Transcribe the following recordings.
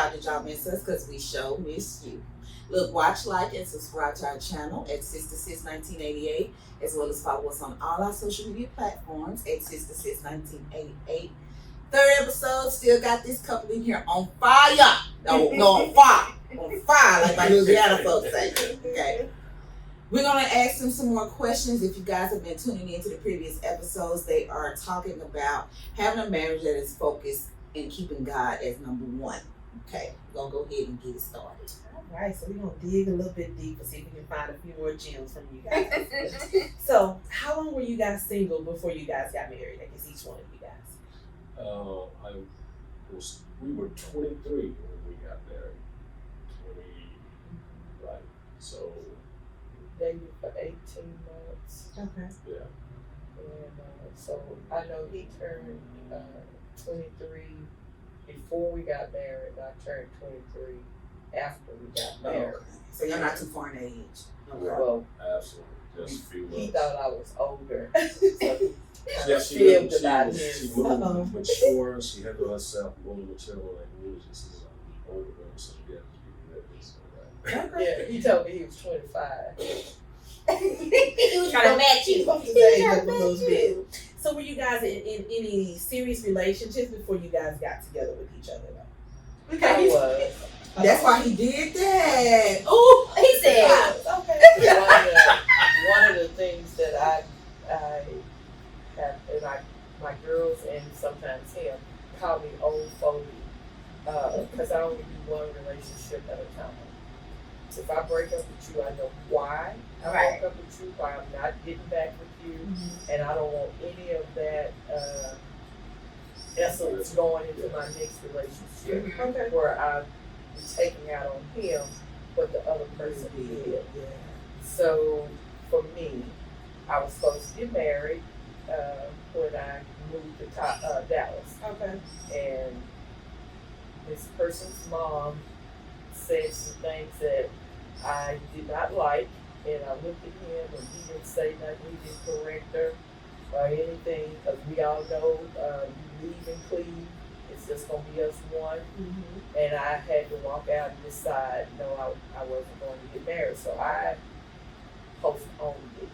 y'all did y'all miss us? Because we sure missed you. Look, watch, like, and subscribe to our channel at Sister Sis 1988, as well as follow us on all our social media platforms at Sister Sis 1988. Third episode, still got this couple in here on fire. No, on fire, like my Louisiana folks say. Okay. We're going to ask them some more questions. If you guys have been tuning into the previous episodes, they are talking about having a marriage that is focused and keeping God as number one. Okay, we're going to go ahead and get it started. All right, so we're going to dig a little bit deeper, see if we can find a few more gems from you guys. So, how long were you guys single before you guys got married? I guess each one of you guys. We were 23 when we got married. 20, right? So, dated for 18 months. Okay. yeah. And so I know he turned 23 before we got married. I turned 23 after we got married. Okay. So you're not too far in age. Okay. Well, Absolutely. Just a few he months. thought I was older. So Yeah, she moved about she his. moved mature. She handled herself more mature, and we was just older women, so yeah, Yeah, he told me he was 25. He was trying to match you. A little bit. So were you guys in any serious relationships before you guys got together with each other though? I was. That's why he did that. Oh, he said. Okay. One of the things that I have, and my girls and sometimes him call me old fogey, because I only do one relationship at a time. So if I break up with you, I know why I broke up with you, why I'm not getting back with you, and I don't want any of that essence going into my next relationship where I'm taking out on him what the other person did. So for me, I was supposed to get married when I moved to Dallas. Okay. And this person's mom said some things that I did not like, and I looked at him and he didn't say nothing, he didn't correct her or anything, because we all know you leave and cleave, it's just going to be us one. And I had to walk out and decide, no, I wasn't going to get married, so I postponed it.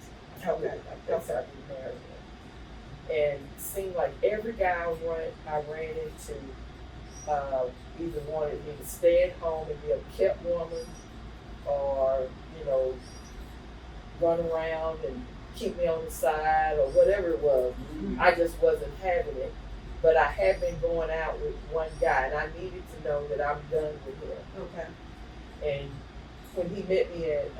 Okay. That's how I get married. And it seemed like every guy I ran into either wanted me to stay at home and be a kept woman, or run around and keep me on the side, or whatever it was. I just wasn't having it. But I had been going out with one guy, and I needed to know that I'm done with him. Okay. And when he met me at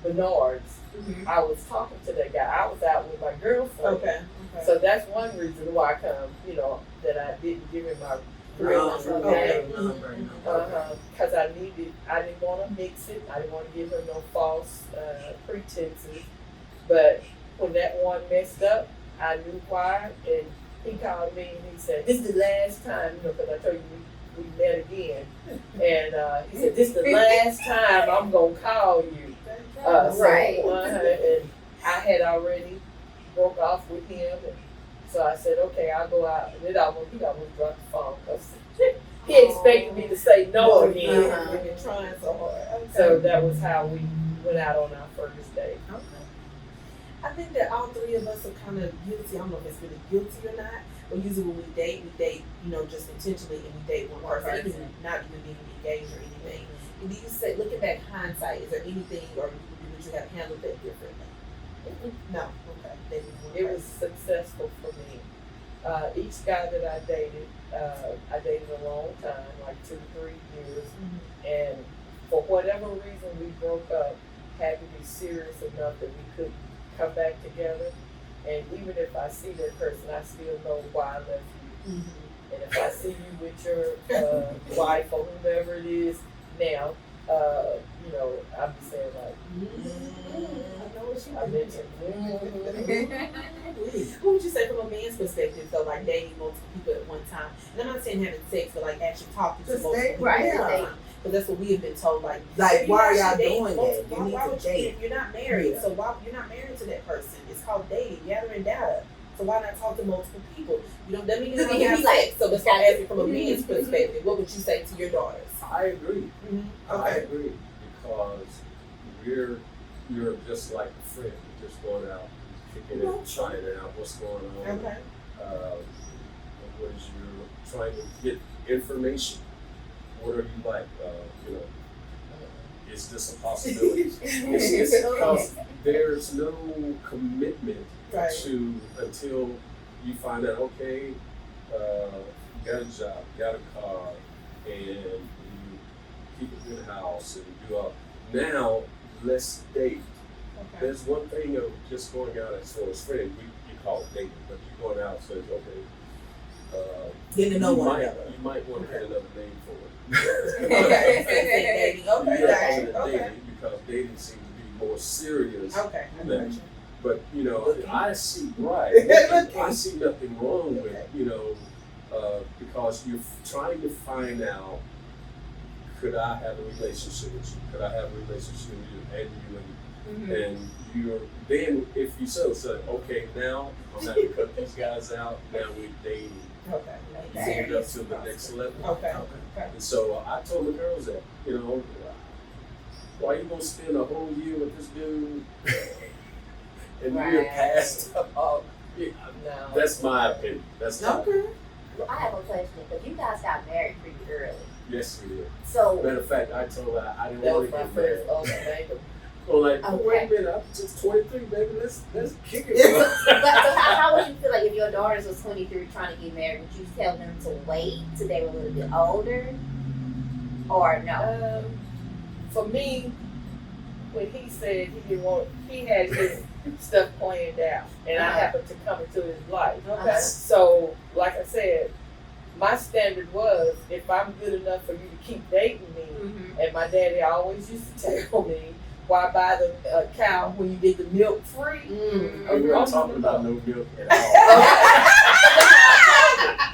Bernard's, I was talking to that guy. I was out with my girlfriend. Okay. So that's one reason why I come, that I didn't give him my real name. Because I didn't want to mix it. I didn't want to give her no false pretenses. But when that one messed up, I knew why. And he called me and he said, "This is the last time," because I told you we met again. And he said, "This is the last time I'm going to call you." And I had already broke off with him. And so I said, okay, I'll go out. And he almost dropped the phone because he expected me to say no again. We've been trying so hard. Okay. So that was how we went out on our first date. Okay. I think that all three of us are kind of guilty. I don't know if it's really guilty or not. But usually when we date, just intentionally, and we date one person, even not even being engaged or anything. And do you say, looking back hindsight, is there anything or would you have handled that differently? No. Okay. It was successful for me. Each guy that I dated a long time, like 2 to 3 years, and for whatever reason we broke up, had to be serious enough that we couldn't come back together. And even if I see that person, I still know why I left you. And if I see you with your wife or whomever it is now, I'm just saying I mentioned. What would you say from a man's perspective, though, like dating multiple people at one time? And I'm not saying having sex, but like actually talking to multiple people at one time. Because that's what we have been told. Like why are y'all doing that? Why would you date? You're not married, so why you're not married to that person? It's called dating, gathering data. So why not talk to multiple people? You don't, that means you He don't have be like- sex. So that's why I'm asking from a man's perspective. What would you say to your daughters? I agree. I Okay. agree because you're just like a friend. You're just going out, kicking it, finding out what's going on. Okay. What is you're trying to get information. What are you like? You know, is this a possibility? it's because there's no commitment Right. to until you find out. Okay, you got a job, you got a car, and you keep a good house, and you do all. Now let's date. Okay. There's one thing of just going out as for a friend. You call it dating, but you're going out so it's okay. Getting to know you one might, another. You might want to have another name for it. Okay. So it's dating. Okay. Yeah, Gotcha. Okay. dating because dating seems to be more serious. Okay. I than- got you. But you know, Looking. I see right. Looking. I see nothing wrong with Okay. because you're trying to find out. Could I have a relationship with you? Could I have a relationship with you and you're then if you say okay, now I'm not gonna cut these guys out. Now we're dating. Okay. You take it up to the next level. Okay. And so I told the girls that, why you gonna spend a whole year with this dude and you're Right. passed up? Yeah, No. that's my opinion. That's my Okay. Well, I have a question because you guys got married pretty early. yes, we did. So, Matter of fact, I told her I didn't That want was to my get first married. ultimatum. I'm like, Okay. wait a minute, I'm just 23, baby. Let's kick it. but so how would you feel like if your daughters was 23 trying to get married? Would you tell them to wait till they were a little bit older, or no? For me, when he said he didn't want, he had his stuff planned out, and I happened to come into his life. Okay. So, like I said, my standard was if I'm good enough for you to keep dating me, and my daddy always used to tell me, why buy the cow when you get the milk free? We weren't talking about no milk at all.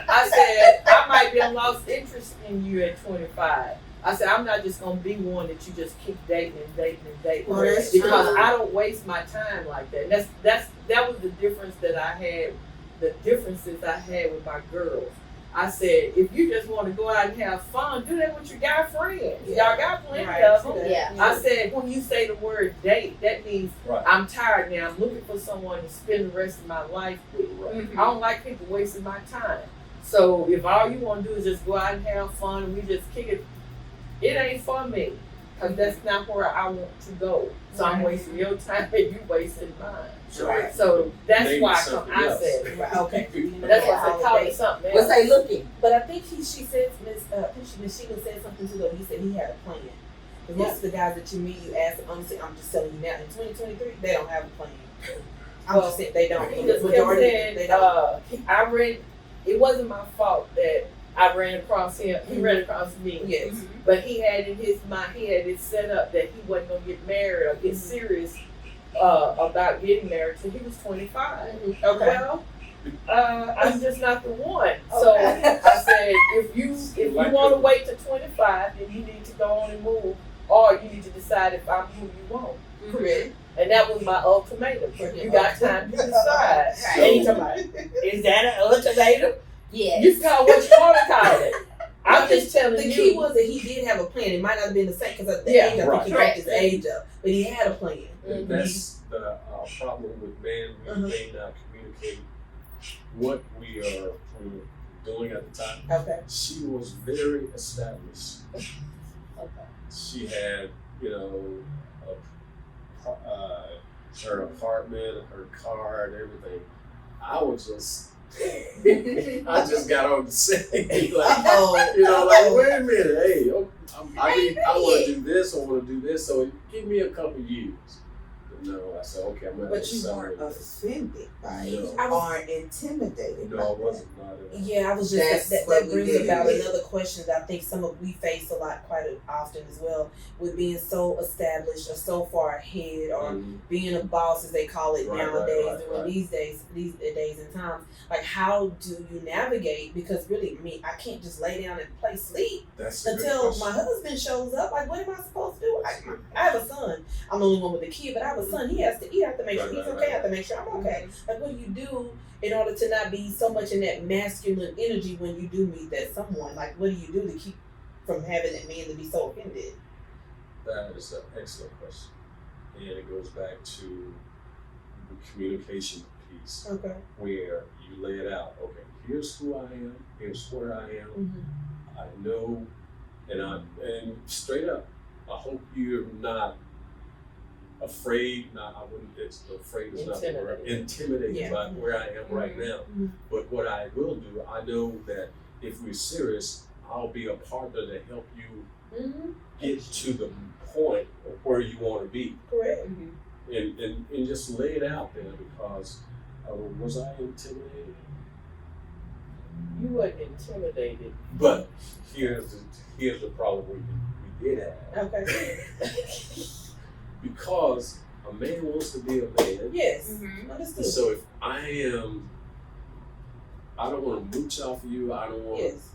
I said, I might be lost interest in you at 25. I said, I'm not just going to be one that you just keep dating and dating and dating. Well, that's because true. I don't waste my time like that. And that was the difference that I had, the differences I had with my girls. I said, if you just want to go out and have fun, do that with your guy friends. Yeah. Y'all got plenty Right. of them. Yeah. I said, when you say the word date, that means Right. I'm tired now. I'm looking for someone to spend the rest of my life with. Right. I don't like people wasting my time. So if all you want to do is just go out and have fun and we just kick it, it ain't for me. Because that's not where I want to go. So I'm wasting your time and you wasting mine. Right. So that's Maybe why something I else. said it. Right. Okay. That's why I said call Holiday. it something What's else. they looking? But I think she said, I think Miss Sheila said something too, though. He said he had a plan. Because most of the guys that you meet, you ask them, I'm just telling you now, in 2023, they don't have a plan. I'm just saying they don't. He The just kept majority, saying, they don't. I ran, it wasn't my fault that I ran across him. He ran across me. Yes. But he had in his mind, he had it set up that he wasn't going to get married or get serious about getting married till he was 25. Okay. Well, I'm just not the one. So Okay. I said, if you want to wait to 25, then you need to go on and move, or you need to decide if I'm who you want. Correct. And that was my ultimatum. You got time to decide. Right. And he's like, is that an ultimatum? Yes. You call what you want to call it. I'm just telling The you. key was that he did have a plan. It might not have been the same because at the Yeah, age, I right. think he got his age up, but he had a plan. And that's the problem with man. We may not communicate what we are doing at the time. Okay. She was very established. Okay. She had, her apartment, her car, and everything. I was just, I just got on the scene. Like, wait a minute, hey, I want to do this, I want to do this, so give me a couple years. No, I said, okay, I'm going to But you weren't offended by it No. or intimidated by No, I it. wasn't. Not at all. Yeah, I was just That's that what we brings did. about another question that I think we face a lot quite often as well, with being so established or so far ahead or Mhm. being a boss as they call it Right, nowadays right, during right. these days and times. Like, how do you navigate? Because really, I can't just lay down and play sleep That's a good until question. my husband shows up. Like, what am I supposed to do? I have a son. I'm the only one with a kid, but I have a son. He has to eat. I have to make sure he's okay. I have to make sure I'm okay. Mhm. Like, what do you do in order to not be so much in that masculine energy when you do meet that someone? Like, what do you do to keep from having that man to be so offended? That is an excellent question. And it goes back to the communication piece Okay. where you lay it out. Okay, here's who I am, here's where I am. Mm-hmm. I know, and straight up, I hope you're not afraid. I wouldn't. It's afraid is not the word. Intimidated by where I am right now. Mm-hmm. But what I will do, I know that if we're serious, I'll be a partner to help you Mm-hmm. get to the point of where you want to be, Correct. and just lay it out there. Because was I intimidated? You wasn't intimidated. But here's the problem we did have. Okay. Because a man wants to be a man. Yes. Mhm. Understood. And so if I don't want to mooch off of you. I don't want Yes.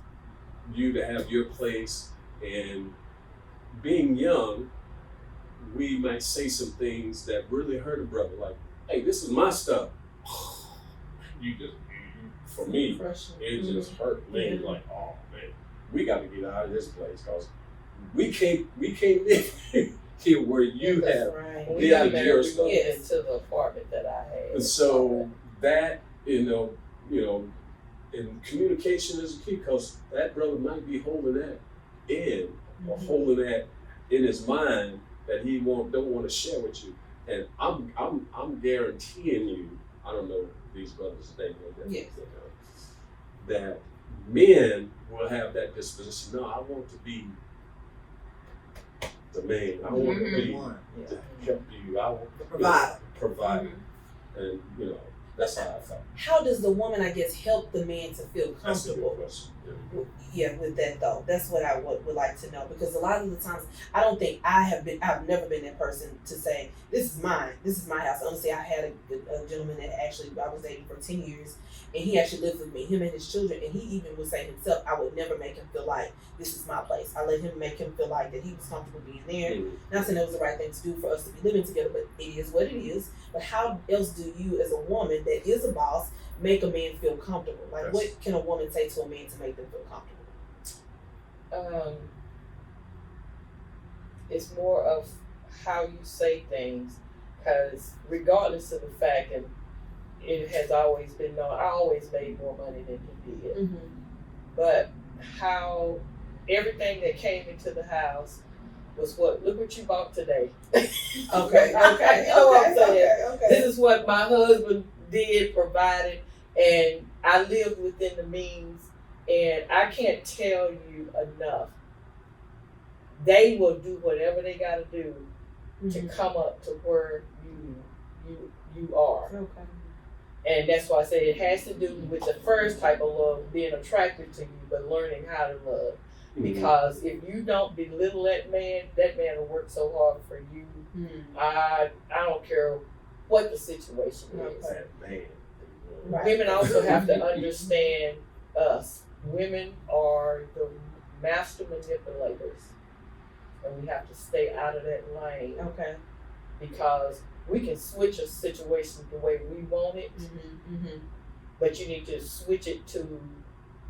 you to have your place. And being young, we might say some things that really hurt a brother. Like, hey, this is my stuff. For me, it just hurt me. Yeah. Like, oh man, we got to get out of this place because we can't live here where you That's have. right. When Get we out of got your married, we stuff. moved Yes. into the apartment that I had. And so that, and communication is key because that brother might be holding that in or holding that in his mind that he don't want to share with you. And I'm guaranteeing you, I don't know these brothers today, Yes. that men will have that disposition. No, I want to be the man. I want to be to help you. I want to provide. And that's how I felt. How does the woman, I guess, help the man to feel That's a good comfortable? question. Yeah, with that though, that's what I would like to know, because a lot of the times I don't think I've never been that person to say this is mine, this is my house. Honestly, I had a gentleman that actually I was dating for 10 years, and he actually lived with me, him and his children, and he even would say himself, I would never make him feel like this is my place. I let him make him feel like that he was comfortable being there. Not saying that was the right thing to do for us to be living together, but it is what it is. But how else do you, as a woman that is a boss, make a man feel comfortable? Like, Yes. what can a woman say to a man to make them feel comfortable? It's more of how you say things, because regardless of the fact, and it has always been known, I always made more money than he did. Mm-hmm. But how everything that came into the house was look what you bought today. Okay. You know what I'm saying? Okay. This is what my husband did, provided, and I lived within the means, and I can't tell you enough. They will do whatever they gotta do to come up to where you are. Okay. And that's why I say it has to do with the first type of love, being attracted to you, but learning how to love. Because if you don't belittle that man will work so hard for you. I don't care what the situation is. That man. Right. Women also have to understand us. Women are the master manipulators, and we have to stay out of that lane. Okay. Because we can switch a situation the way we want it, but you need to switch it to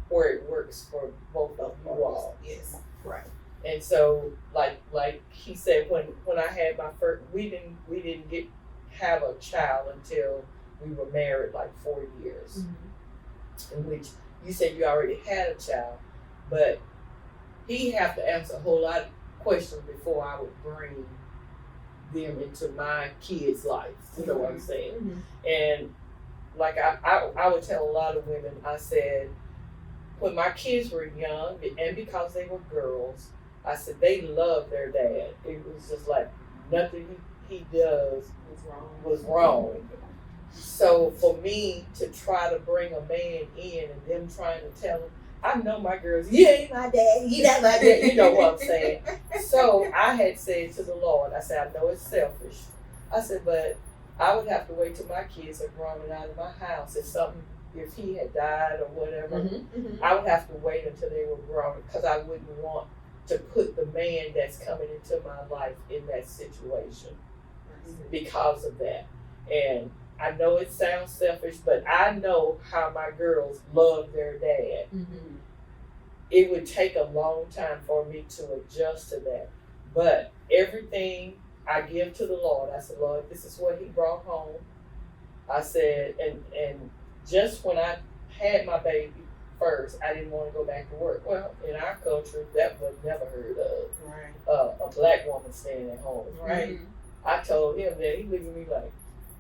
where it works for both of you all. Yes. Right. And so, like he said, when I had my first, we didn't have a child until we were married like 4 years. In which you said you already had a child, but he have to answer a whole lot of questions before I would bring them into my kids' life. You know what I'm saying? And like I would tell a lot of women, I said, when my kids were young, and because they were girls, I said they loved their dad. It was just like nothing he does was wrong. So for me to try to bring a man in and them trying to tell him, I know my girls, you ain't my dad, you not my dad, you know what I'm saying? So I had said to the Lord, I said, I know it's selfish. I said, but I would have to wait till my kids are grown and out of my house. If he had died or whatever, I would have to wait until they were grown, because I wouldn't want to put the man that's coming into my life in that situation. because of that. And I know it sounds selfish, but I know how my girls love their dad. Mm-hmm. It would take a long time for me to adjust to that. But everything I give to the Lord, I said, Lord, this is what he brought home. I said, and just when I had my baby first, I didn't want to go back to work. Well, in our culture, that was never heard of. Right. A black woman staying at home. Right. I told him that. He looked at me like,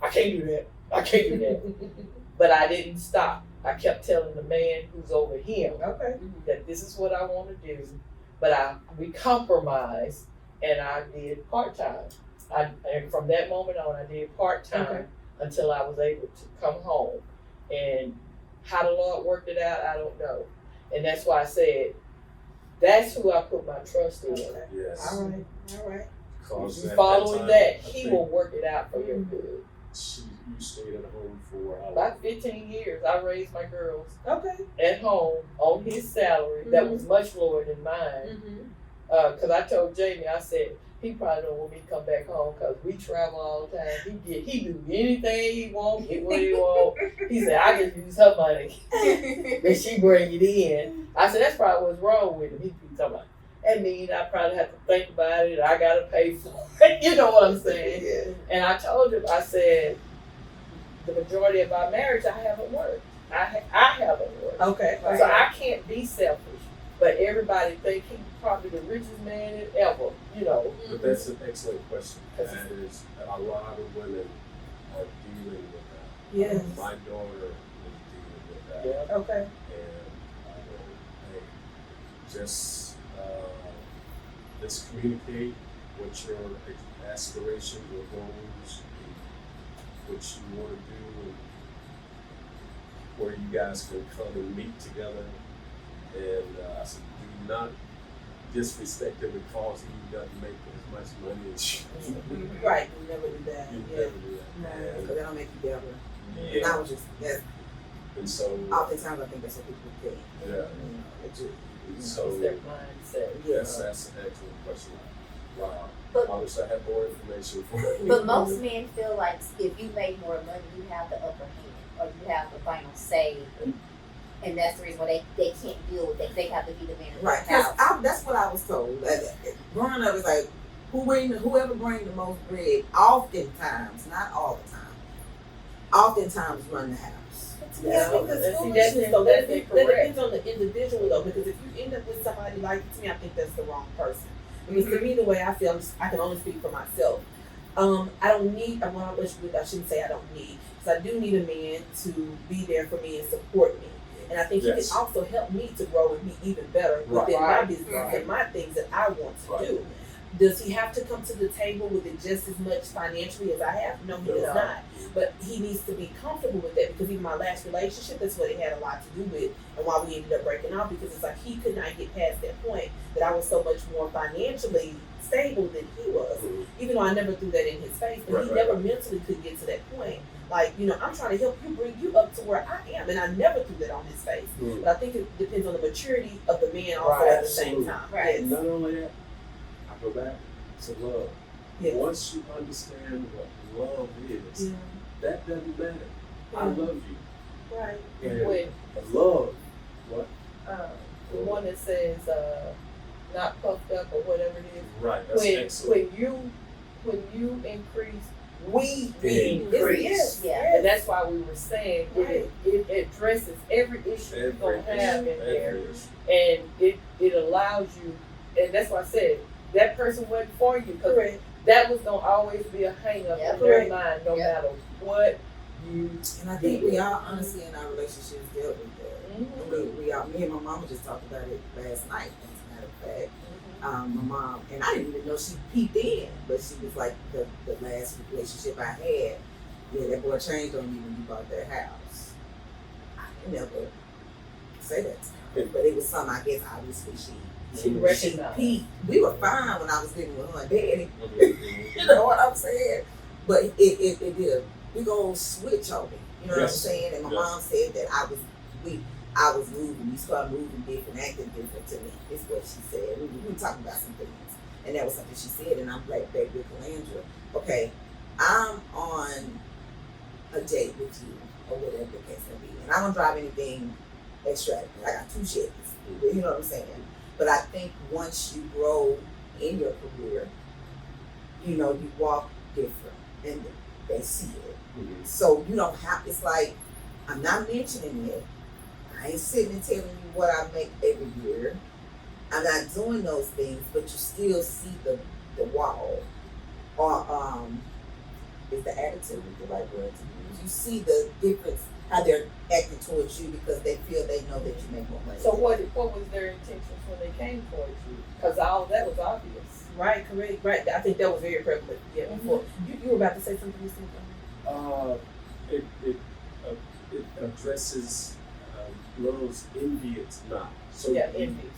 I can't do that. I can't do that. But I didn't stop. I kept telling the man who's over him Okay. that this is what I want to do. But we compromised, and I did part-time. And from that moment on, I did part-time until I was able to come home. And how the Lord worked it out, I don't know. And that's why I said, that's who I put my trust in. Okay. Yes. All right. Because at Following time, that, I he think will work it out for your good. you stayed at home for how long? About 15 years, I raised my girls Okay. at home on his salary that was much lower than mine. Because I told Jamie, I said, he probably don't want me to come back home because we travel all the time. He do anything he want, get what he want. He said, I just use her money and she bring it in. I said, that's probably what's wrong with him. He be talking about, that means I probably have to think about it. I got to pay for it. You know what I'm saying? Yeah. And I told him, I said, the majority of our marriage, I haven't worked. I haven't worked. Okay. So I can't be selfish. But everybody think he's probably the richest man ever, you know. But that's an excellent question. That is, a lot of women are dealing with that. Yes. My daughter is dealing with that. Yeah. Okay. And hey, just communicate what your aspirations, your goals, what you want to do, and where you guys can come and meet together. And I said, do not disrespect him because he doesn't make as much money as you. Right. You never do that. You Yeah. never do that. Because they don't make you better. And, And I was just, and so, oftentimes I think that's what people think. yeah. You know, it just, So, It's their mindset. yes, that's an excellent question. Wow. But- I wish I had more information for you. But most men feel like if you make more money, you have the upper hand, or you have the final say, and that's the reason why they can't deal with it. They have to be the man of right. the house. That's what I was told. Growing up, it's like, whoever brings the most bread, oftentimes, not all the time, oftentimes run the house. Yeah, I think And that's see, foolishness, that's though. That incorrect. depends on the individual, though, because if you end up with somebody like, to me, I think that's the wrong person. Because to me, the way I feel, I can only speak for myself. I don't need, I shouldn't say I don't need, because I do need a man to be there for me and support me. And I think he Yes. can also help me to grow and be even better within my Right. business Right. and my things that I want to Right. do. Does he have to come to the table with it just as much financially as I have? No, he does No. not. But he needs to be comfortable with that, because even my last relationship, that's what it had a lot to do with, and why we ended up breaking off, because it's like he could not get past that point that I was so much more financially stable than he was. Even though I never threw that in his face, but he Right. never mentally could get to that point. Like, I'm trying to help you bring you up to where I am, and I never threw that on his face. Mm. But I think it depends on the maturity of the man also Right. at the same Absolutely. time. Right. And Yes. not only that, I go back to love. Yes. Once you understand what love is, Yeah. that doesn't matter. I Yeah. love you. Right. And When love, what? the one that says not puffed up or whatever it is. Right, that's excellent. When you increase, we Increase. increase. Yes. Yeah. And that's why we were saying it addresses every issue you're gonna have in there, Every issue. and it allows you. And that's why I said that person wasn't for you, because Correct. that was gonna always be a hang up Yeah. in their Correct. mind, no Yeah. matter what you. And I think we all honestly in our relationships dealt with that. Me and my mama just talked about it last night, as a matter of fact. My mom, and I didn't even know she peeped in, but she was like, the last relationship I had, yeah, that boy changed on you when you bought that house. I never say that to her, but it was something, I guess, obviously She she recognized. peeped. We were fine when I was living with her and daddy, Mhm. you know what I'm saying? But it did a big old switch on me, you know what I'm Yes. saying? And my Yes. mom said that I was moving, you started moving different, acting different to me, is what she said. We were talking about some things, and that was something she said, and I'm like, baby, Calandra, okay, I'm on a date with you or whatever the case may be, and I don't drive anything extravagant. I got 2 Chevys, you know what I'm saying? But I think once you grow in your career, you know, you walk different and they see it. Mhm. So you don't have, it's like, I'm not mentioning it. I ain't sitting and telling you what I make every year. I'm not doing those things, but you still see the wall. Or is the attitude the right word to use? You see the difference, how they're acting towards you because they feel they know that you make more money. So what was their intentions when they came towards you? Because all that was obvious. Right, correct. Right. I think that was very prevalent. Yeah, before. You were about to say something, you said? It addresses love's envy. It's not. So Yeah, you, envy.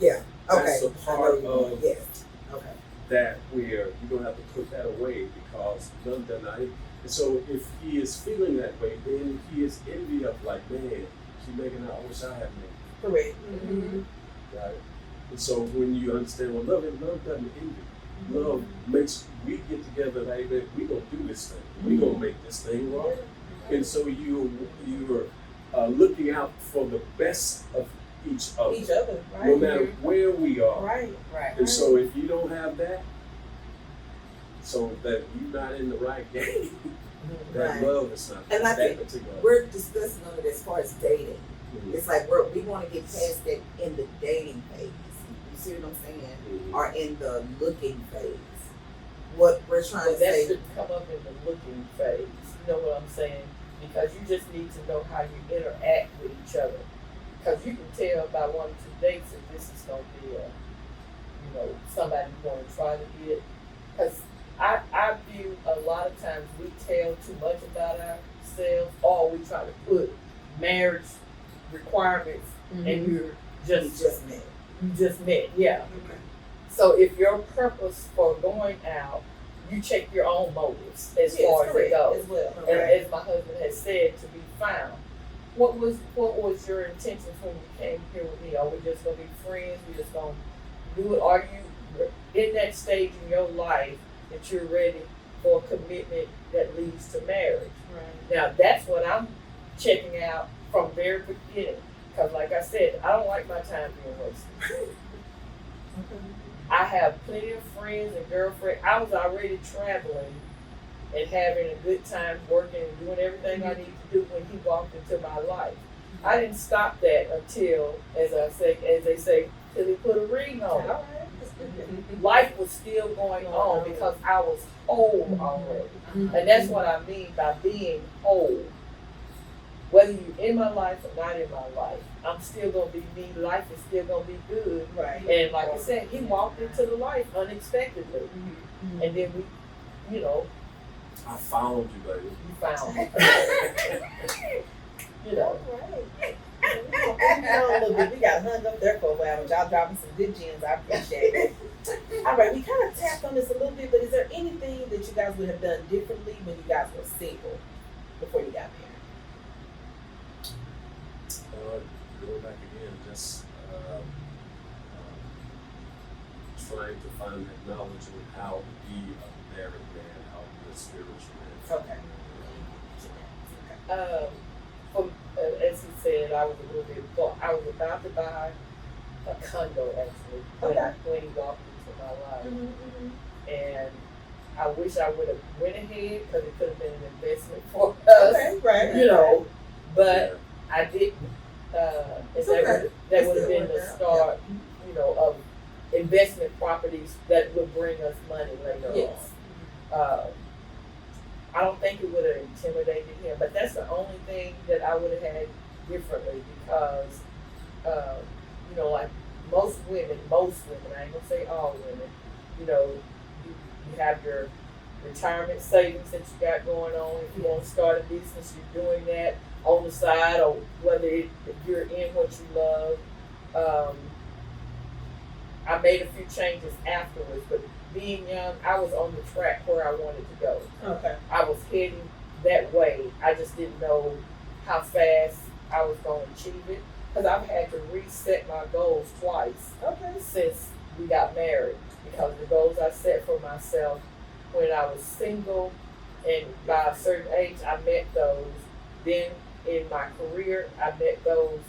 Yeah. Okay. That's a part of yes. Okay. that where you're gonna have to put that away because none done not. And so if he is feeling that way, then he is envy of like, man, she making out. I wish I had made. Correct. Mm-hmm. Right. And so when you understand what love is, love doesn't envy. Love makes we get together like that. We gonna do this thing. We gonna make this thing right. And so you're looking out for the best of each other, Each other, right? no matter where we are. Right. Right. And so if you don't have that, so that you're not in the right game, that Right. love is not And I that think particular. we're discussing on it as far as dating. Mhm. It's like we want to get past that in the dating phase. You see what I'm saying? Mhm. Or in the looking phase. What we're trying But to that say. should come up in the looking phase. You know what I'm saying? Because you just need to know how you interact with each other. Because you can tell by 1 or 2 dates if this is going to be somebody you want to try to get. Because I view a lot of times we tell too much about ourselves, or we try to put marriage requirements, and you're You just met. you just met, yeah. Okay. So if your purpose for going out, you check your own motives as far as it goes. As well. And as my husband has said, to be found. What was your intentions when you came here with me? Are we just gonna be friends? We just gonna do it? Are you in that stage in your life that you're ready for a commitment that leads to marriage? Right. Now that's what I'm checking out from very beginning. Because like I said, I don't like my time being wasted. I have plenty of friends and girlfriends. I was already traveling and having a good time working and doing everything I need to do when he walked into my life. I didn't stop that until, as they say, till he put a ring on it. All right. Life was still going on because I was whole already. And that's what I mean by being whole. Whether you're in my life or not in my life, I'm still gonna be me. Life is still gonna be good. Right. And like I said, he walked into the life unexpectedly. And then we, I found you, baby. you found me. Right. A little bit. We got hung up there for a while, but y'all dropping some good gems. I appreciate it. All right, we kind of tapped on this a little bit, but is there anything that you guys would have done differently when you guys were single before you got married? Go back again, just trying to find that knowledge on how to be a married man, how to be a spiritual man. Okay. As he said, I was a little bit. I was about to buy a condo actually when he walked into my life, and I wish I would have went ahead because it could have been an investment for us. Okay, right. But I didn't. And that would have been the start, of investment properties that would bring us money later Yes. on. I don't think it would have intimidated him, but that's the only thing that I would have had differently because, like most women, I ain't gonna say all women, you have your retirement savings that you got going on. If you want to start a business, you're doing that on the side, or whether if you're in what you love. I made a few changes afterwards, but being young, I was on the track where I wanted to go. Okay. I was heading that way. I just didn't know how fast I was going to achieve it because I've had to reset my goals twice Okay. since we got married because the goals I set for myself when I was single, and by a certain age, I met those. Then in my career, I met those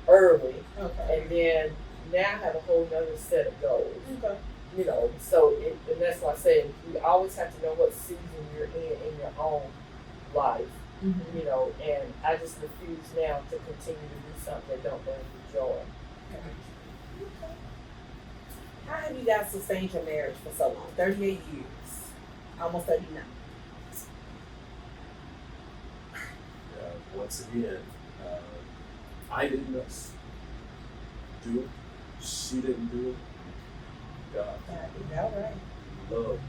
early, Okay. and then now I have a whole nother set of goals. Okay. You know, so and that's why I say you always have to know what season you're in your own life. Mm-hmm. You know, and I just refuse now to continue to do something that don't bring me joy. Okay. How have you guys sustained your marriage for so long? 38 years. Almost 39. Once again, I didn't do it. She didn't do it. God All right. loved it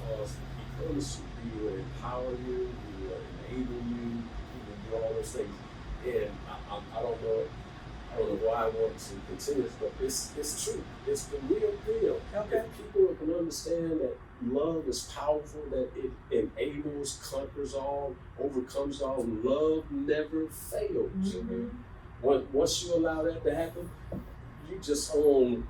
because He promised you He will empower you, He will enable you, He will do all those things. And I don't know why I want to continue this, but it's true. It's the real deal. Okay. If people can understand that love is powerful, that it enables, conquers all, overcomes all, love never fails. Mm-hmm. Once you allow that to happen, you just on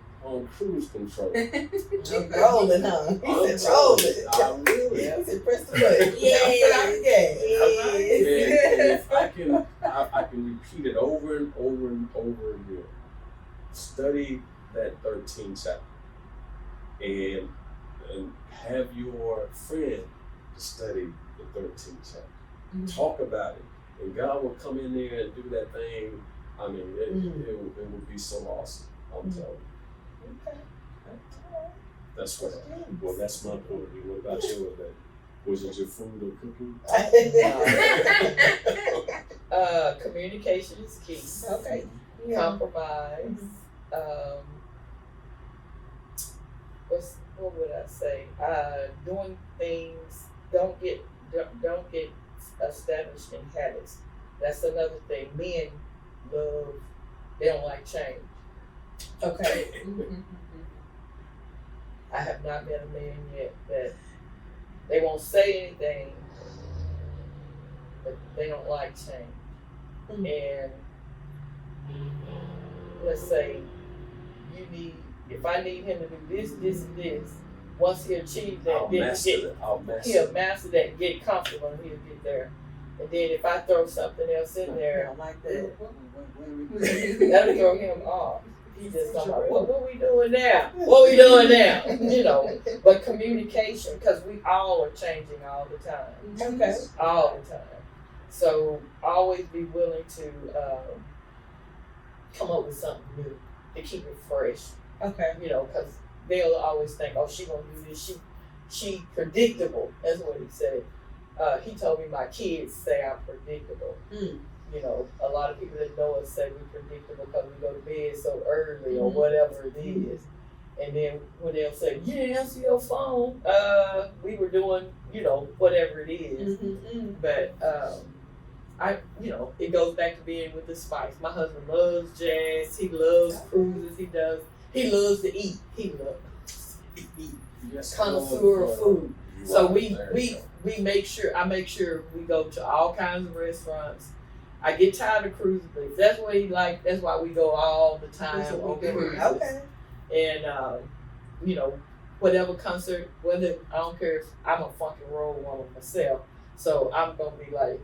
cruise control. I'm rolling, huh? He I'm said rolling. I really. He said press the button. And if I can repeat it over and over and over again. Study that 13th chapter and have your friend study the 13th chapter. Mm-hmm. Talk about it, and God will come in there and do that thing. I mean, it would be so awesome. I'm telling you. Okay. That's what. Well, that's my point of view. What about yours? Then was it your food or cooking? Communication is key. Okay. Yeah. Compromise. What would I say? Doing things. Don't get established in habits. That's another thing. Men love. They don't like change. Okay. I have not met a man yet that they won't say anything, but they don't like change. And let's say if I need him to do this, this, and this, once he achieves that, he'll master that and get comfortable and he'll get there. And then if I throw something else in there, I don't like that. that'll throw him off. He just talking about, what we doing now? What we doing now? You know, but communication, because we all are changing all the time. Okay. All the time. So always be willing to come up with something new to keep it fresh. Okay. You know, because they'll always think, oh, she gonna do this. She predictable. That's what he said. He told me my kids say I'm predictable. You know, a lot of people that know us say we're predictable because we go to bed so early or whatever it is. And then when they'll say, you didn't answer your phone, we were doing, you know, whatever it is. But it goes back to being with the spice. My husband loves jazz. He loves cruises. He loves to eat. He loves to eat. Yes, Connoisseur of food. So I make sure we go to all kinds of restaurants. I get tired of cruises, but if that's what he likes, that's why we go all the time on cruises. Okay. And whatever concert, whether I don't care if I'm a funk and roll woman myself, so I'm gonna be like,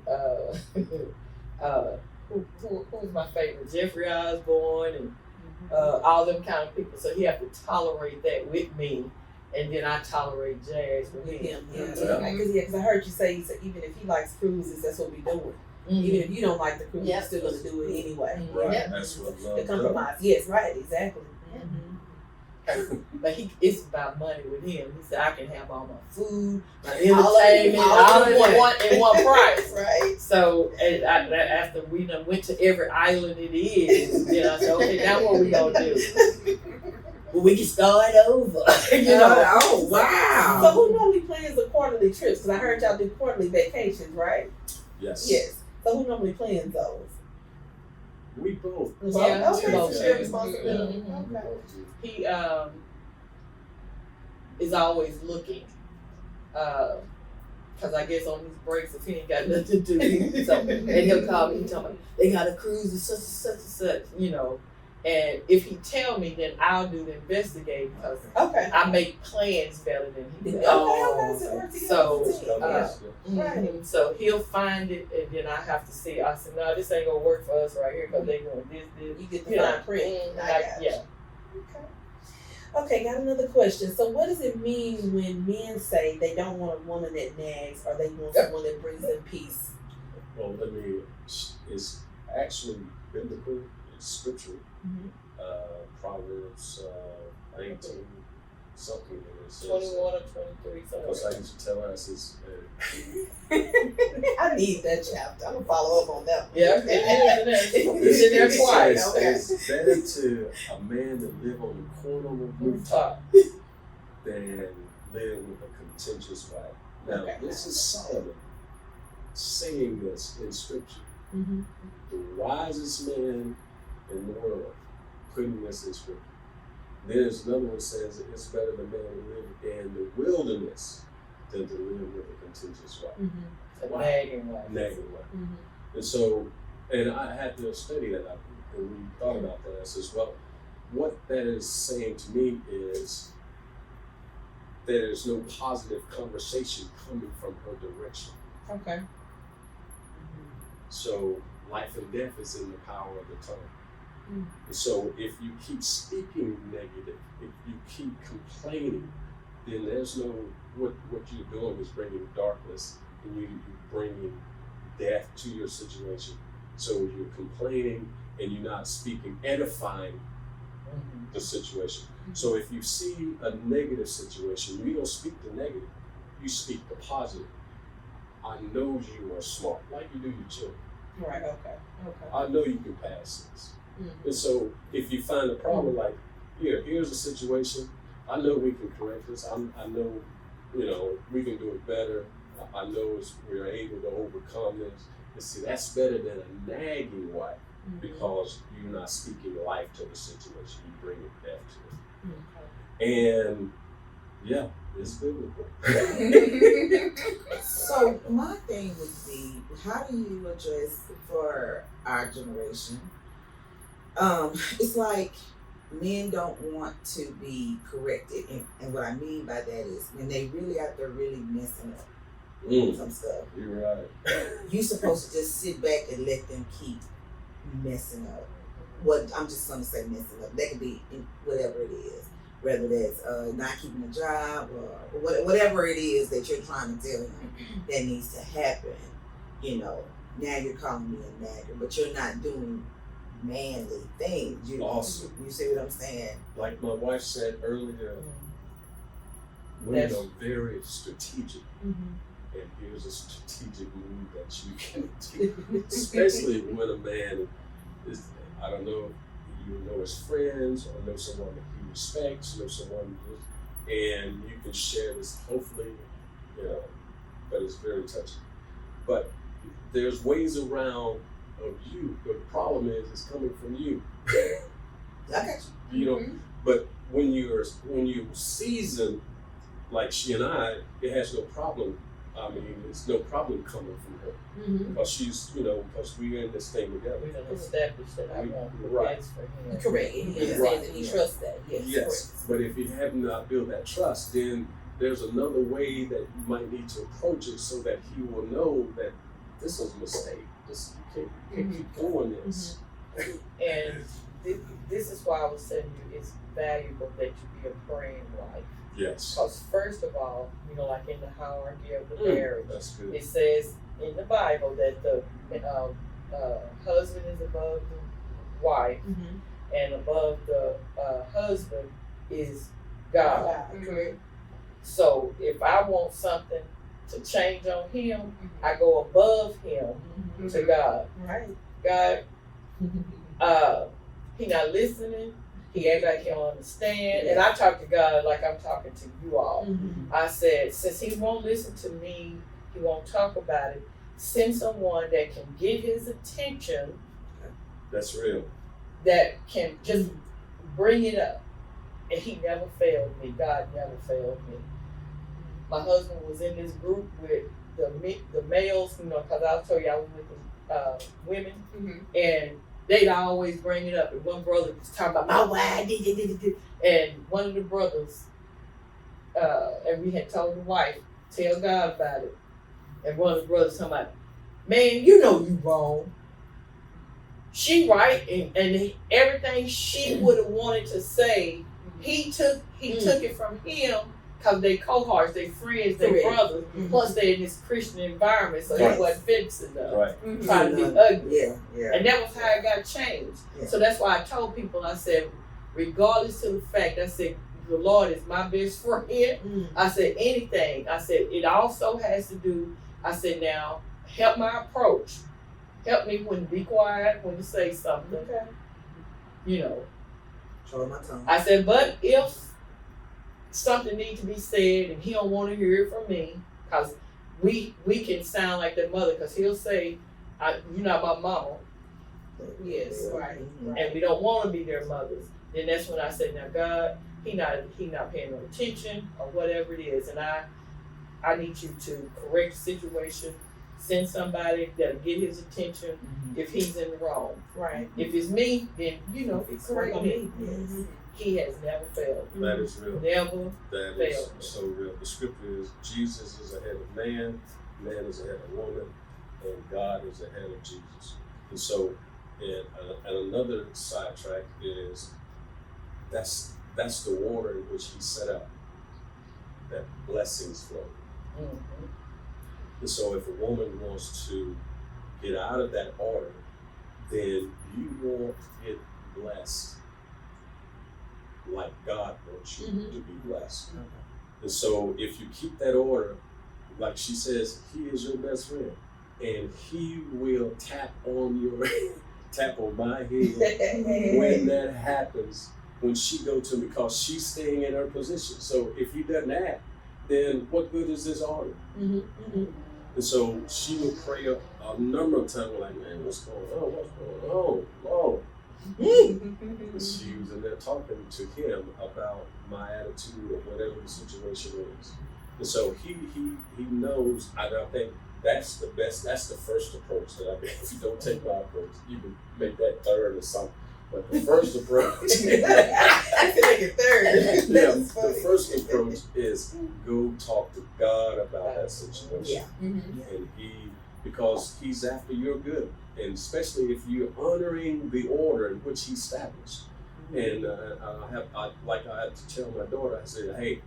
who's my favorite? Jeffrey Osborne and all them kind of people. So he have to tolerate that with me, and then I tolerate jazz with him. Because I heard you say even if he likes cruises, that's what we doing. Even if you don't like the cruise, you're still gonna do it anyway. Right. Yeah. That's what love The compromise. Yes, right, exactly. But it's about money with him. He said I can have all my food, my entertainment, all in one price. Right. So after we done went to every island it is, then I said, okay, now what we gonna do? Well, we can start over. Oh wow! So who normally plans the quarterly trips? Because I heard y'all do quarterly vacations, right? Yes. Yes. So who normally plans those? We both. Yeah, okay. both. Share responsibility. Mm-hmm. Okay. He is always looking, because I guess on his breaks, if he ain't got nothing to do, so, and he'll call me and tell me they got a cruise and such and such and such, And if he tell me, then I'll do the investigating because Okay. I make plans better than he does. Okay. So it works So, together. Right. So he'll find it, and then I have to see. I said, no, this ain't gonna work for us right here because they doing this. You get the You know, fine print. I like, got yeah. you. Okay, got another question. So what does it mean when men say they don't want a woman that nags or they want someone that brings them peace? Well, it's actually biblical, it's scriptural. Mhm. Proverbs 19 something. It says, 21 or 23, because I something. used to tell her, I says, I need that chapter. I'm gonna follow up on that one. Yeah, it's in there twice. It's better to a man to live on the corner of a rooftop than live with a contentious wife. Now, Okay. this is Solomon saying this in scripture. Mm-hmm. The wisest man in the world putting this in scripture. Then there's another one that says it's better the man to live in the wilderness than to live with a contentious wife. Mm-hmm. A nagging wife. Nagging wife. Mm-hmm. And so, and I had to study that, and we thought about that. I says, well, what that is saying to me is that there's no positive conversation coming from her direction. Okay. So life and death is in the power of the tongue. Mm. And so if you keep speaking negative, if you keep complaining, then there's no, what you're doing is bringing darkness, and you're bringing death to your situation. So you're complaining and you're not speaking, edifying the situation. So if you see a negative situation, you don't speak the negative, you speak the positive. I know you are smart, like you do your children. Right. Okay. Okay. I know you can pass this. Mm-hmm. And so if you find a problem, like, here's a situation, I know we can correct this. I know, we can do it better. I know we're able to overcome this. And see, that's better than a nagging wife, because you're not speaking life to the situation. You bring it back to it. And yeah, it's biblical. So my thing would be, how do you address for our generation? It's like men don't want to be corrected, and what I mean by that is when they really out there really messing up some stuff. You're right. You're supposed to just sit back and let them keep messing up. What I'm just gonna say messing up. That could be whatever it is, whether that's not keeping a job or whatever it is that you're trying to tell him that needs to happen. Now you're calling me a nagger, but you're not doing manly things. Awesome. You see what I'm saying? Like my wife said earlier, women are very strategic. And here's a strategic move that you can do, especially when a man is, I don't know, you know his friends or know someone that he respects, know someone, and you can share this, hopefully, but it's very touching. But there's ways around of you. The problem is it's coming from you. Okay. But when you're seasoned, like she and I, it has no problem. I mean, it's no problem coming from her, because she's, because we're in this thing together. We done established that I want the Right. best for him. Correct. And he understands and he trusts that. Yes, but if you have not built that trust, then there's another way that you might need to approach it so that he will know that this is a mistake. You can't keep doing this. And this is why I was telling you it's valuable that you be a praying wife. Yes. Because first of all, like in the hierarchy of the marriage, That's good. it says in the Bible that the husband is above the wife, and above the husband is God. Correct. So if I want something to change on him, I go above him to God. Right. God, he not listening. He act like he don't understand. And I talk to God like I'm talking to you all. I said, since he won't listen to me, he won't talk about it, send someone that can get his attention, That's real. that can just bring it up. And he never failed me. God never failed me. My husband was in this group with the males, because I told you I was with the women, and they'd always bring it up. And one brother was talking about my wife, and one of the brothers, and we had told the wife, tell God about it. And one of the brothers talking about, man, you know you wrong. She right, and everything she would have wanted to say, he took it from him because they cohorts, they friends, they brothers. Plus they in this Christian environment, so he wasn't fixing them. Right. Trying to be ugly. Yeah. And that was how it got changed. Yeah. So that's why I told people, I said, regardless of the fact, I said, the Lord is my best friend. I said, anything. I said, it also has to do, I said, now, help my approach. Help me when to be quiet, when to say something. Okay. You know. Control my tongue. I said, but if something needs to be said and he don't want to hear it from me, because we can sound like their mother, because he'll say, you're not my mama. Yes, right. And we don't want to be their mothers. Then that's when I say, now God, he not paying no attention or whatever it is, and I need you to correct the situation, send somebody that'll get his attention if he's in the wrong. Right. If it's me, then correct me. Yes. He has never failed. That is real. Never. That is so real. The scripture is Jesus is ahead of man, man is ahead of woman, and God is ahead of Jesus. And so, and another sidetrack is that's the order in which he set up that blessings flow. Mm-hmm. And so if a woman wants to get out of that order, then you won't get blessed like God wants you to be blessed. And so if you keep that order, like she says, he is your best friend. And he will tap on my head when that happens, when she go to me, because she's staying in her position. So if he doesn't act, then what good is this order? And so she would pray a number of times, like, man, what's going on? Lord. And she was in there talking to him about my attitude or whatever the situation is. And so he knows, I think that's the first approach that I mean, if you don't take my approach, you can make that third or something. But the first approach, I can make it third. the first approach is go talk to God about that situation. And because he's after your good, and especially if you're honoring the order in which he established. And I had to tell my daughter, I said, hey,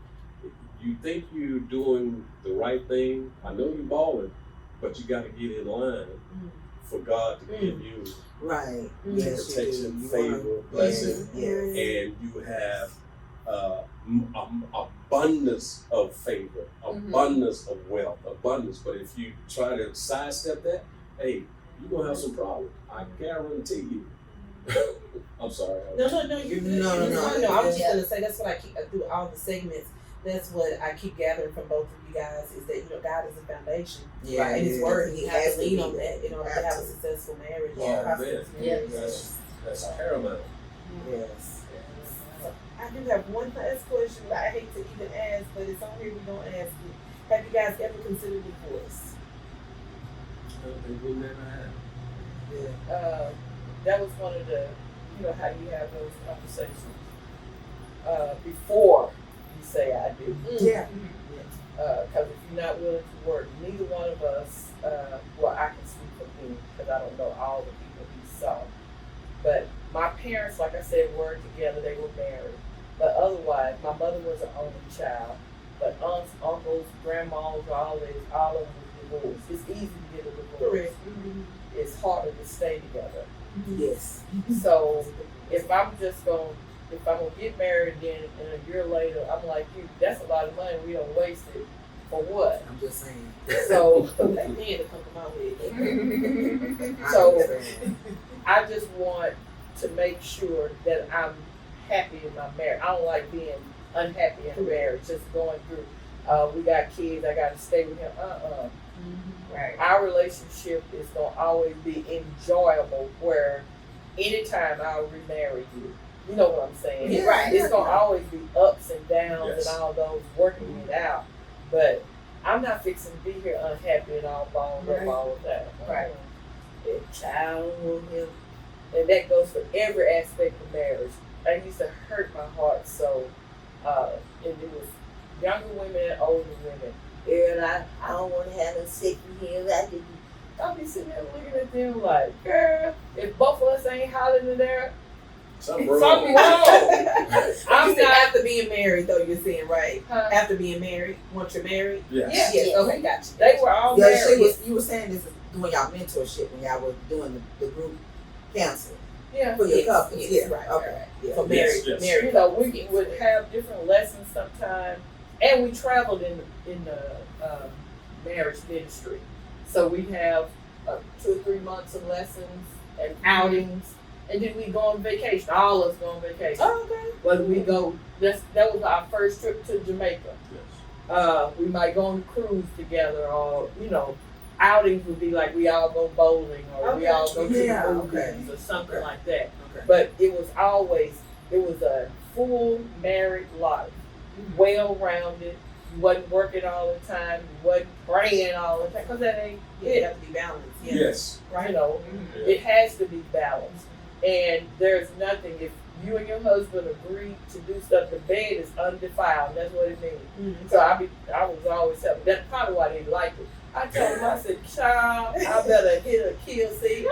you think you're doing the right thing? I know you're balling, but you got to get in line for God to give you protection, favor, blessing, and you have abundance of favor, abundance of wealth, abundance. But if you try to sidestep that, hey, you're gonna have some problems. I guarantee you. I'm sorry. No, you're good. No. I was just gonna say that's what I keep through all the segments. That's what I keep gathering from both of you guys is that God is a foundation. Yeah, and His word, He has to lean on that that in order to have a successful marriage. That's paramount. Yes. I do have one last question that I hate to even ask, but it's on here, we don't ask it. Have you guys ever considered divorce? We never have. That was one of the, how you have those conversations before you say I do. Yeah. Because if you're not willing to work, neither one of us, I can speak for him because I don't know all the people he saw. But my parents, like I said, were together, they were married. But otherwise, my mother was an only child. But aunts, uncles, grandmas, all of them was divorced. It's easy to get a divorce. It's harder to stay together. Yes. So if I'm gonna get married again and a year later, I'm like, that's a lot of money we don't waste it for what? I'm just saying. So They need to come to my way. So I just want to make sure that I'm happy in my marriage. I don't like being unhappy in a marriage, just going through, we got kids, I gotta stay with him. Right. Our relationship is gonna always be enjoyable where anytime I'll remarry you. You know what I'm saying? Yeah, right. It's gonna always be ups and downs Yes. and all those working it out. But I'm not fixing to be here unhappy and all balled up all of that. Right. Child, want him and that goes for every aspect of marriage. That used to hurt my heart so. And it was younger women and older women. And I don't want to have no second here. I'll be sitting there looking at them like, girl, if both of us ain't hollering in there, Something wrong. something wrong. I'm not after being married, though. You're saying right? Huh? After being married, once you're married. Yes. Yes. Okay, gotcha. They were all Yeah, married. you were saying this is doing y'all mentorship when y'all were doing the group counseling Yeah. for your Yes, couples. yes, Yeah, right, okay. right. Yeah. For married, yes. married. You know, we would have different lessons sometimes, and we traveled in the marriage ministry. So we have 2 or 3 months of lessons and outings, and then we go on vacation. All of us go on vacation. Oh, okay. Whether we go, that was our first trip to Jamaica. Yes. We might go on a cruise together, or outings would be like we all go bowling, or we Okay. all go to Yeah, the movies, okay. or something Okay. like that. Okay. But it was a full married life, well-rounded. You wasn't working all the time. You wasn't praying all the time, because that ain't Yeah, you it. have to be balanced. Yeah. Yes. You know, Yeah. it has to be balanced. And there's nothing, if you and your husband agree to do stuff, the bed is undefiled. That's what it means. Mhm. So I was always helping. That's probably why they liked it. I told him, I said, child, I better hit a kill scene. I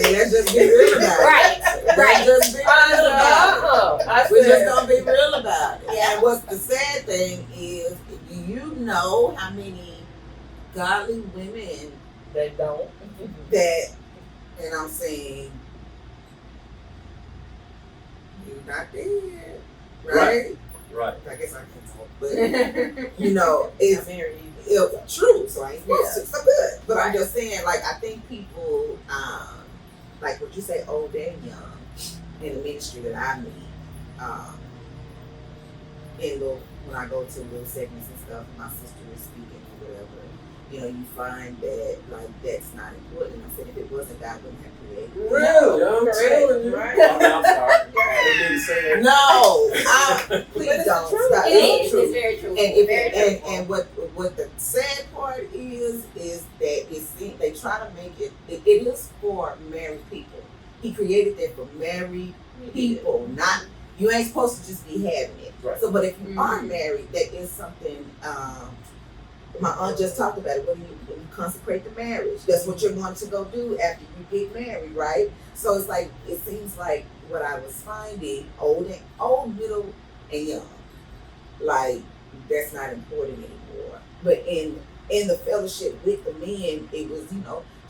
mean, let's just be real about it. Right, Let's right. just be real about it. I We're just said, gonna be real about it. Yeah. And what's the sad thing is, do you know how many godly women they don't. that, and I'm saying, you're not dead, right? Right. I guess I can't talk, but you know, Not it's married either. true. So I ain't supposed Yeah. to. So good. But I'm just saying, like, I think people, like what you say, old and young, in the ministry that I meet, when I go to little segments and stuff, my sister is speaking or whatever, you find that like that's not important. And I said, if it wasn't, God wouldn't have created it. Really? I'm Correct. telling you. Right. I'm sorry. I didn't say it. No, please But it's don't the truth. stop. It It's is. true. It's very true. And if Very it, true. and what the sad part is that they try to make it is for married people. He created that for married people, not you ain't supposed to just be having it. Right. So, but if you are Mhm. married, that is something. My aunt just talked about it. When you consecrate the marriage, that's what you're going to go do after you get married, right? So it's like it seems like what I was finding, old, middle, and young, like that's not important anymore. But in the fellowship with the men, it was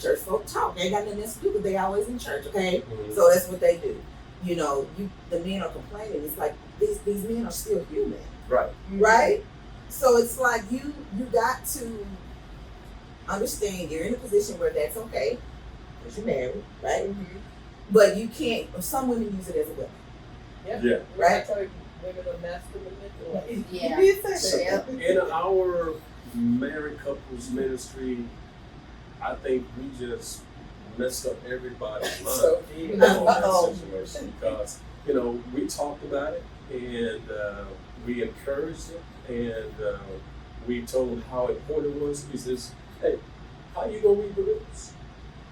church folk talk. They ain't got nothing else to do because they always in church, okay? Mhm. So that's what they do. The men are complaining. It's like these men are still human, Right. right? So it's like you got to understand you're in a position where that's okay because you're married, right? Mhm. But you can't. Some women use it as a weapon. Yeah. Right. I told you, women are masculine manipulated. Yeah. You did say So that. in our married couples ministry, I think we just messed up everybody's mind So, yeah. on that Uh-oh. situation because we talked about it and we encouraged it and we told him how important it was. He says, "Hey, how you gonna reproduce?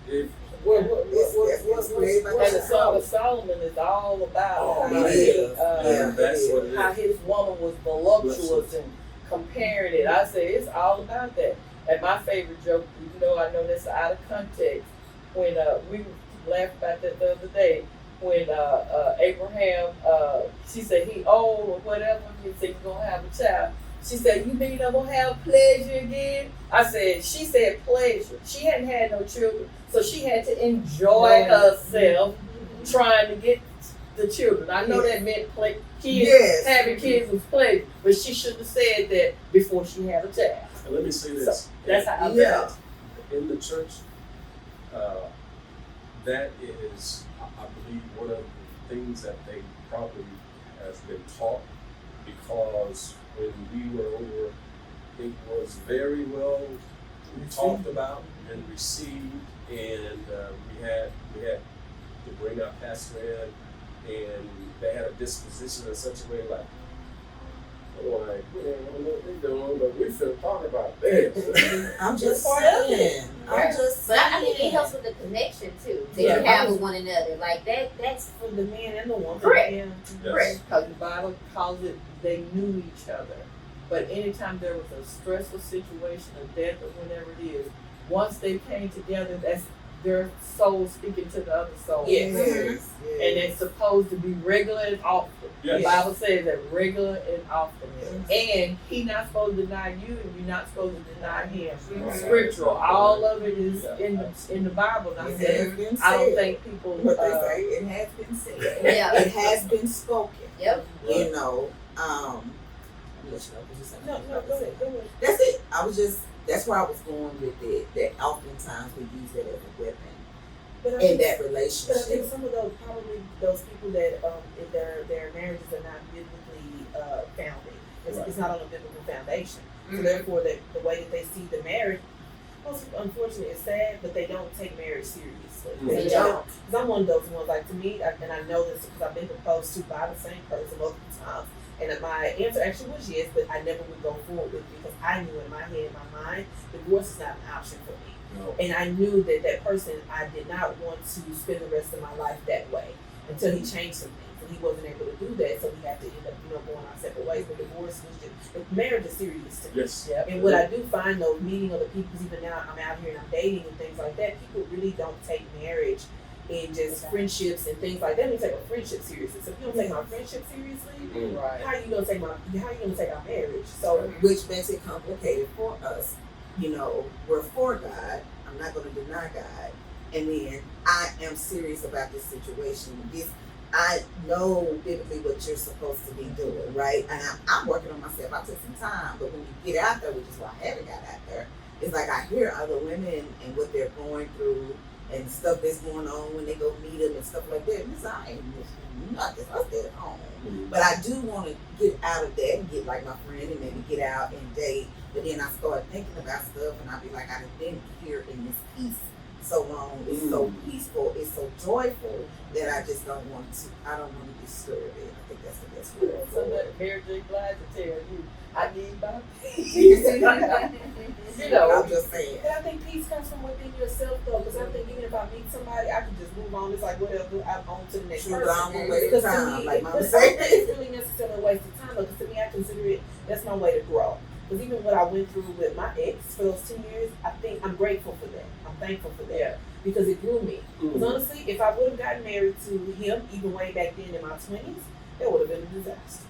If what And the Song of Solomon is all about Oh, how, it is. and that's what it how is. his woman was voluptuous and comparing it. I say it's all about that. And my favorite joke, even though I know that's out of context, when we laughed about that the other day, when Abraham, she said he old or whatever, he said you're gonna have a child. She said, you mean I'm gonna have pleasure again? She said pleasure. She hadn't had no children, so she had to enjoy herself trying to get the children. I know that meant Yes. having kids was pleasure, but she shouldn't have said that before she had a child. And let me say this. That's how I Yeah. felt. In the church, that is, I believe, one of the things that they probably has been taught because when we were over, it was very well talked about and received, and we had to bring our pastor in, and they had a disposition in such a way like, we don't know what they're doing, but we feel talk about this. I'm just Part of saying. I'm just But saying. I think it helps with the connection too that Yeah. you have with one another. Like that's For the man and the woman. Correct. Yeah. Yes. Because the Bible calls it they knew each other. But anytime there was a stressful situation, a death or whatever it is, once they came together, that's their soul speaking to the other soul. Yes. Yes. And it's supposed to be regular and often. Yes. The Bible says that regular and often. Yes. And he not supposed to deny you, and you're not supposed to deny him. Mhm. Scriptural. All of it is in the Bible. And I It said, has been I don't said. think people. What they say, it has been said. Yeah. It has been spoken. Yep. You know, I'm gonna let you know, 'cause you said No, go ahead. That's it. That's where I was going with it. That oftentimes we use it as a weapon But I in think, that but I think relationship. some of those probably those people that if their marriages are not biblically founded. It's not on a biblical foundation. So therefore, the way that they see the marriage, most unfortunately, it's sad, but they don't take marriage seriously. They They don't. don't. Because I'm one of those ones. Like to me, and I know this because I've been proposed to by the same person multiple times. And my answer actually was yes, but I never would go forward with it because I knew in my head, in my mind, divorce is not an option for me. No. And I knew that person, I did not want to spend the rest of my life that way until he changed some things. And he wasn't able to do that, so we had to end up, going our separate ways. But divorce was just, marriage is serious to me. Yes. Yep. And what I do find though, meeting other people, 'cause even now I'm out here and I'm dating and things like that, people really don't take marriage and just friendships and things like that. They don't take a friendship seriously. So if you don't take my friendship seriously, Right. how are you gonna take our marriage? So Which makes it complicated for us. We're for God. I'm not going to deny God. And then I am serious about this situation. I know biblically what you're supposed to be doing, right? And I'm working on myself. I took some time, but when you get out there, which is why I haven't got out there, it's like I hear other women and what they're going through and stuff that's going on when they go meet them and stuff like that. And it's, I ain't missing nothing. I stay at home. But I do want to get out of that and get like my friend and maybe get out and date. But then I start thinking about stuff and I'll be like, I've been here in this peace so long. It's so peaceful. It's so joyful that I just don't want to disturb it. I think that's the best word. So that Mary J. Blige will tell you, I need my peace. I'm just saying. And I think peace comes from within yourself, though, because I think even if I meet somebody, I can just move on. It's like whatever, I'm on to the next True, person. I'm gonna waste Because to time, me, like Mama I don't think said. it's really necessarily a waste of time, though, because to me, I consider it, that's my way to grow. Because even what I went through with my ex for those 10 years, I think I'm grateful for that. I'm thankful for that. Yeah. Because it grew me. Because honestly, if I would have gotten married to him, even way back then in my 20s, that would have been a disaster.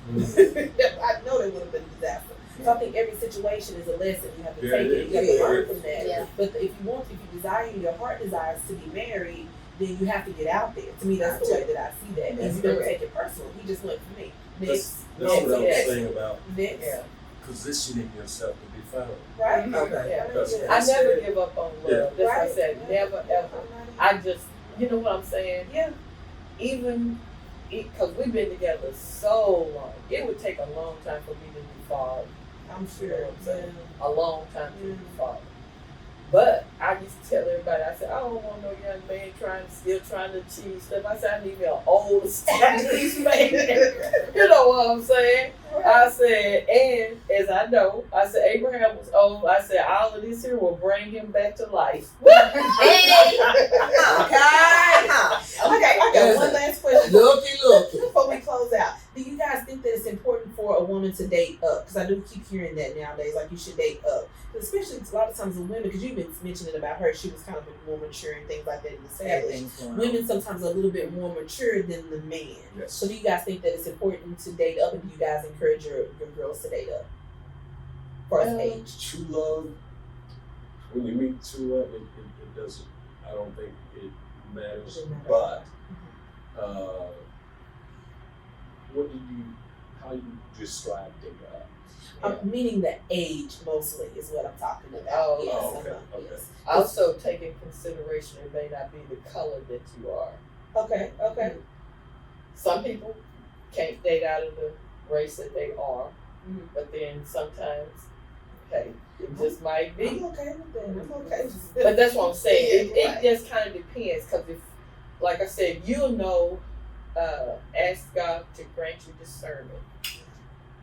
I know that would have been a disaster. So I think every situation is a lesson. You have to take it. You have to learn from that. Yeah. But if you desire, your heart desires to be married, then you have to get out there. To me, that's the way that I see that. And you don't take it personal. He just went for me. Next. That's what I was saying about Next. Yeah. positioning yourself to be found. Right? Okay. Yeah. That's- I never give up on love. Yeah. That's what I Right. said. Never ever. I just, you know what I'm saying? Yeah. Even because we've been together so long, it would take a long time for me to be father. I'm You know sure. what I'm saying? Yeah. A long time to be father. But I used to tell everybody, I said, I don't want no young man still trying to achieve stuff. I said, I need me an old established man. You know what I'm saying? I said, and as I know, I said, Abraham was old. I said, all of this here will bring him back to life. Okay, I got one last question. Looky. Before we close out, do you guys think that it's important for a woman to date up? Because I do keep hearing that nowadays, like you should date up. Especially a lot of times with women, because you've been mentioning about her, she was kind of more mature and things like that in the established. Women sometimes are a little bit more mature than the man. Yes. So do you guys think that it's important to date up, and do you guys encourage your girls to date up? For age? True love, when you meet true love, it doesn't, I don't think it matters. Doesn't matter. But, how you describe dating up? Meaning the age mostly is what I'm talking about. Oh, Yes, okay, okay. yes. Also, take in consideration it may not be the color that you are. Okay. Some people can't date out of the race that they are, Mhm. but then sometimes, hey, it just might be. I'm okay with that. I'm okay. But that's what I'm saying. Yeah, It just kind of depends, because if, like I said, you'll know, ask God to grant you discernment.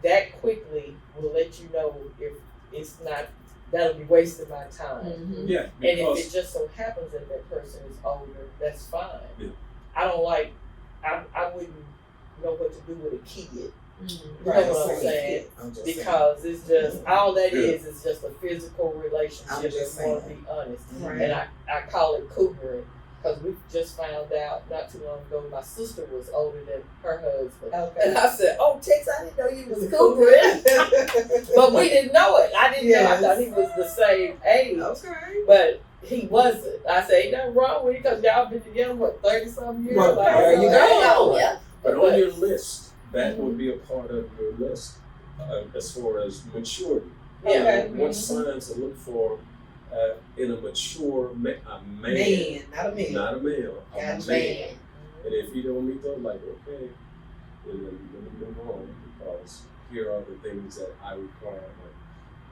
That quickly will let you know if it's not that'll be wasting my time. Mm-hmm. Yeah, And if because it just so happens that that person is older, that's fine. Yeah. I don't like, I wouldn't know what to do with a kid. Mm-hmm. You know what I'm saying? Because it's just, all that is just a physical relationship, I'm if just you want to saying. be honest. Right. And I call it cougering, because we just found out not too long ago my sister was older than her husband. Okay. And I said, oh, Tex, I didn't know you was cougering. But we didn't know it. I didn't know. I Yes. thought he was the same age. Okay. But he wasn't. I said, ain't nothing wrong with it, because y'all been together, what, 30-something years? Well, Like, there you go. Yeah. but on your list, that would be a part of your list as far as maturity. Yeah. What signs to look for in a mature man, Man, not a man. not a male, a Gotcha. man. And if you don't meet those, like, okay, then let me move on, because here are the things that I require.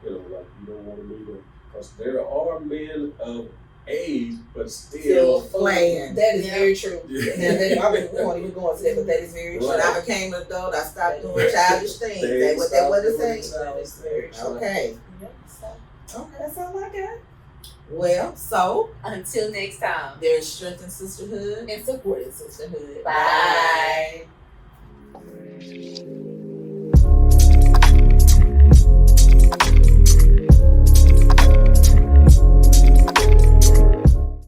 Like, like you don't want to meet them, because there are men of age, but still playing. That is Yeah. very true. Yeah. Now, that, I mean, we won't even go into that, but that is very true. When Right. I became an adult, I stopped doing childish things. They What they want to stop doing say. That is very true. Okay. Yep, so Okay. that's all I got. Well, so Until next time. there is strength in sisterhood And support in sisterhood. Bye.